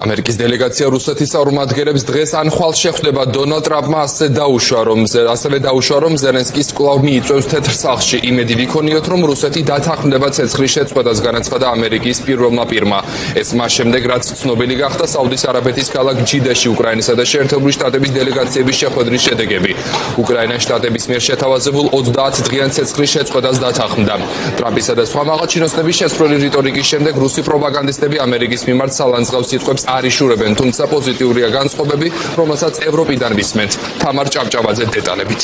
ამერიკის დელეგაცია რუსეთის წარმომადგენლებს დღეს ანხვალ შეხვდება. დონალდ ტრამპმა ასევე დაუშვა, რომ ზელენსკის კვლავ მიიწვევს თეთრ სახლში. იმედი ვიქონიოთ, რომ რუსეთი დათანხმდება ცეცხლის შეწყვეტას, განაცხადა ამერიკის პირველმა პირმა. ეს მას შემდეგ, რაც ცნობილი გახდა საუდის არაბეთის ქალაქ ჯიდაში უკრაინისა და შეერთებული შტატების დელეგაციების შეხვედრის შედეგები. უკრაინა შტატების მიერ შეთავაზებულ 30 დღიან ცეცხლის შეწყვეტას დათანხმდა. ტრამპისა და სხვა მაღალჩინოსნების შესრული რიტორიკის შემდეგ რუსი პროპაგანდისტები ამერიკის მიმართ სალანძღავ სიტყვებს არ იშურებენ, თუმცა პოზიტიურია განწყობები, რომელსაც ევროპიდან ვისმენთ. თამარ ჭავჭავაძე დეტალებით.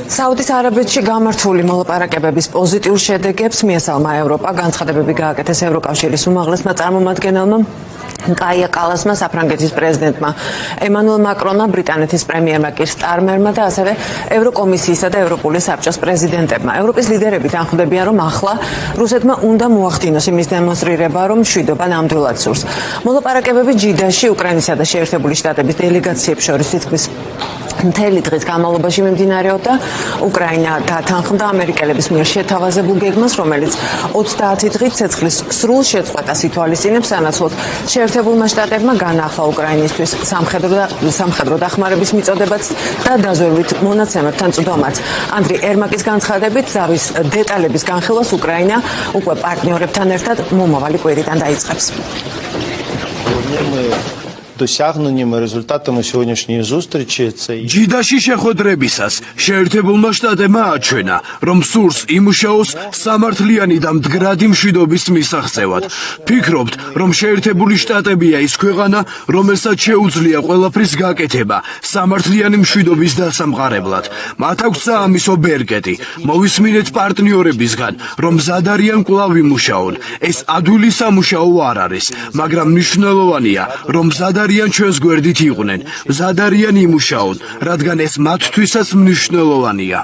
საუდის არაბეთში გამართული მოლაპარაკებების პოზიტიურ შედეგებს მიესალმა ევროპა. განცხადებები გააკეთეს ევროკავშირის უმაღლესმა წარმომადგენელმა კაია კალასმა, საფრანგეთის პრეზიდენტმა ემანუელ მაკრონმა, ბრიტანეთის პრემიერმა კირ სტარმერმა და ასევე ევროკომისიისა და ევროპული საბჭოს პრეზიდენტებმა. ევროპის ლიდერები თანხმდებიან, რომ ახლა რუსეთმა უნდა მოახდინოს იმის დემონსტრირება, რომ მშვიდობა ნამდვილად სურს. მოლაპარაკებები ჯიდაში უკრაინისა და შეერთებული შტატების დელეგაციებს შორის თითქმის მთელი დღის განმავლობაში მიმდინარეობდა. უკრაინა დათანხმდა ამერიკელების მიერ შეთავაზებულ გეგმას, რომელიც 30 დღით ცეცხლის სრულ შეწყვეტას ითვალისწინებს, სანაცვლოდ შეერთებულმა შტატებმა განაახლა უკრაინისთვის სამხედრო დახმარების მიწოდებაც და დაზვერვით მონაცემებთან წვდომაც. ანდრი ერმაკის განცხადებით, ზავის დეტალების განხილვას უკრაინა უკვე პარტნიორებთან ერთად მომავალი კვირიდან დაიწყებს. Досягненнями результатами сьогоднішньої зустрічі це ჯიდაში შეხვედრებისას შეერთებულმა შტატებმა აჩვენა, რომ სურს იმუშაოს სამართლიანი და მდგრადი მშვიდობის მისაღწევად. ფიქრობთ, რომ შეერთებული შტატებია ის ქვეყანა, რომელსაც შეუძლია ყველაფრის გაკეთება სამართლიანი მშვიდობის დასამყარებლად. მათ აქვს საამისო ბერკეტი. მოვისმინეთ პარტნიორებისგან, რომ მზად არიან კვლავ იმუშაონ. ეს ადვილი სამუშაო არ არის, მაგრამ მნიშვნელოვანია, რომ მზად არიან ჩვენს გვერდით იყვნენ, მზად არიან იმუშაონ, რადგან ეს მათთვისაც მნიშვნელოვანია.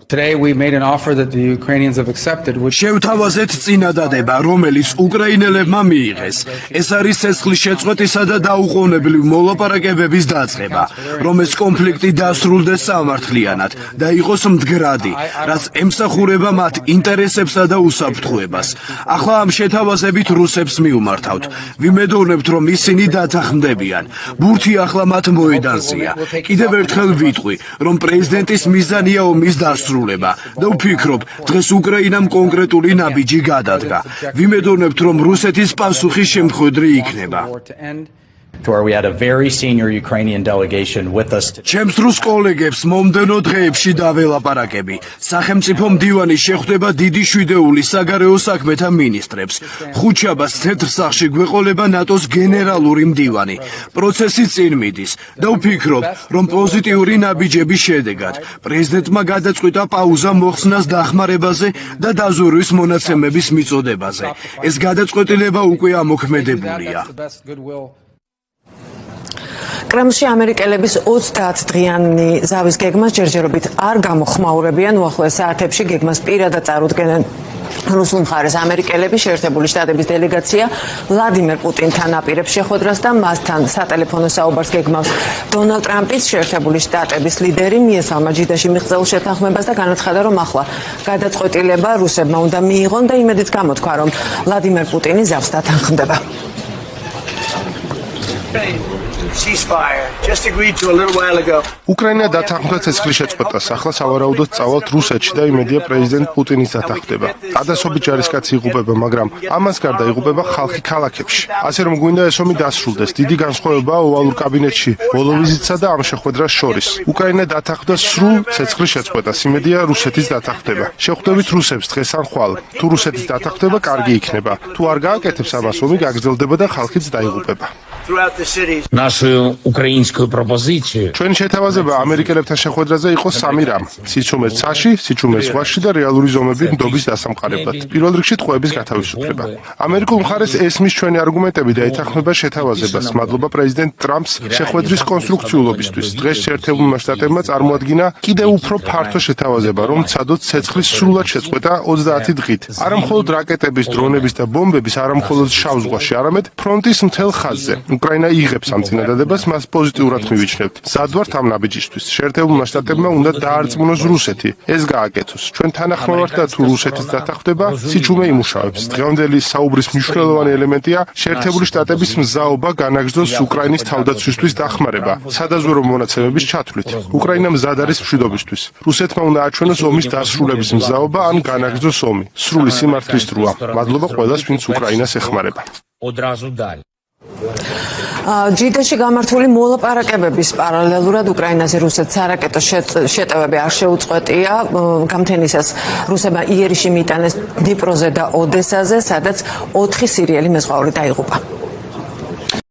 Today we made an offer that the Ukrainians have accepted, which შევთავაზეთ წინადადება, რომელიც უკრაინელებმა მიიღეს. ეს არის ცეცხლის შეწყვეტისა და დაუყოვნებლივ მოლაპარაკებების დაწყება, რომ ეს კონფლიქტი დასრულდეს სამართლიანად და იყოს მდგრადი, რაც ემსახურება მათ ინტერესებსა და უსაფრთხოებას. ახლა ამ შეთავაზებით რუსებს მიუმართავთ. ვიმედოვნებთ, რომ ისინი დათანხმდებიან. ბურთი ახლა მათ მოედანზეა. კიდევ ერთხელ ვიტყვი, რომ პრეზიდენტის მიზანია ომის დასრულება და ვფიქრობ, დღეს უკრაინამ კონკრეტული ნაბიჯი გადადგა. ვიმედოვნებთ, რომ რუსეთის პასუხი შემთხვევრი იქნება. where we had a very senior Ukrainian delegation with us. ჩემს რუს კოლეგებს მომდენო დღეებში დაველაპარაკები. სახელმწიფო მდივანი შეხვდება დიდი შვიდეულის საგარეო საქმეთა მინისტრებს. ხუთშაბათს თეთრ სახლში გვეყოლება ნატოს გენერალური მდივანი. პროცესი წინ მიდის და ვფიქრობ, რომ პოზიტიური ნაბიჯების შედეგად პრეზიდენტმა გადაწყვიტა პაუზა მოხსნას დახმარებაზე და დაზვერვის მონაცემების მიწოდებაზე. ეს გადაწყვეტილება უკვე ამოქმედებულია. კრემლში ამერიკელების 30 დღიანი ზავის გეგმას ჯერჯერობით არ გამოხმაურებიან. უახლოეს საათებში გეგმას პირადად წარუდგენენ რუსულ მხარეს. ამერიკელები შეერთებული შტატების დელეგაცია ვლადიმერ პუტინთან აპირებს შეხვედრას და მასთან სატელეფონო საუბარს გეგმავს. დონალდ ტრამპის შეერთებული შტატების ლიდერი მიესალმა ჯიდაში მიღწეულ შეთანხმებას და განაცხადა, რომ ახლა გადაწყვეტილება რუსებმა უნდა მიიღონ და იმედიც გამოთქვა, რომ ვლადიმერ პუტინი ზავს დათანხმდება. უკრაინა დათანხმდა ცეცხლის შეწყვეტას. ახლა სავარაუდოდ წავალთ რუსეთში და იმედია პრეზიდენტ პუტინის დათანხმდება. ადასობით ჯარისკაცი იღუპება, მაგრამ ამას გარდა იღუპება ხალხი ქალაქებში. ასე რომ გვინდა ეს ომი დასრულდეს. დიდი განსხვავებაა ოვალურ კაბინეტში ბოლო ვიზიტსა და ამ შეხვედრას შორის. უკრაინა დათანხმდა სრულ ცეცხლის შეწყვეტას. იმედია რუსეთის დათანხმდება. შეხვდებით რუსებს დღეს ან ხვალ. თუ რუსეთის დათანხმდება, კარგი იქნება. თუ არ გააკეთებს ამას, ომი გაგრძელდება და ხალხიც დაიღუპება. Нашу украинскую пропозицию. Ჩვენ შეთავაზება ამერიკელებთან შეხვედრაზე იყო სამი რამ: სიჩუმე ცაში, სიჩუმე ზღვაში და რეალური ზომები ნდობის დასამყარებლად. პირველ რიგში ტყვეების გათავისუფლება. ამერიკულ მხარეს ესმის ჩვენი არგუმენტები და ეთანხმება შეთავაზებას. მადლობა პრეზიდენტ ტრამპს შეხვედრის კონსტრუქციულობისთვის. დღეს შეერთებულმა შტატებმა წარმოადგინა კიდევ უფრო ფართო შეთავაზება, რომ ცადოთ ცეცხლის სრულად შეწყვეტა 30 დღით. არა მხოლოდ რაკეტების, დრონების და ბომბების, არა მხოლოდ შავ ზღვაში, არამედ ფრონტის მთელ ხაზზე. უკრაინა იღებს ამ წინადადებას, მას პოზიტიურად მივიჩნევთ. მზად ვართ ამ ნაბიჯისთვის. შეერთებულმა შტატებმა უნდა დაარწმუნოს რუსეთი. ეს გააკეთოს. ჩვენ თანახმოვართ და თუ რუსეთის დათანხმდება, სიჩუმე იმუშავებს. დღევანდელი საუბრის მნიშვნელოვანი ელემენტია შეერთებული შტატების მზაობა განაგრძოს უკრაინის თავდაცვისთვის დახმარება, სადაზვერო მონაცემების ჩათვლით. უკრაინა მზად არის მშვიდობისთვის. რუსეთმა უნდა აჩვენოს ომის დასრულების მზაობა ან განაგრძოს ომი. სრული სიმართლის დროა. მადლობა ყველას, ვინც უკრაინას ეხმარება. Odrazу dalje. ჯიდაში გამართული მოლაპარაკებების პარალელურად უკრაინაზე რუსეთს არაკეტო შეტევები არ შეუწყვეტია. გამთენისას რუსებმა იერიში მიიტანეს დნიპროზე და ოდესაზე, სადაც 4 სირიელი მეზღვაური დაიღუპა.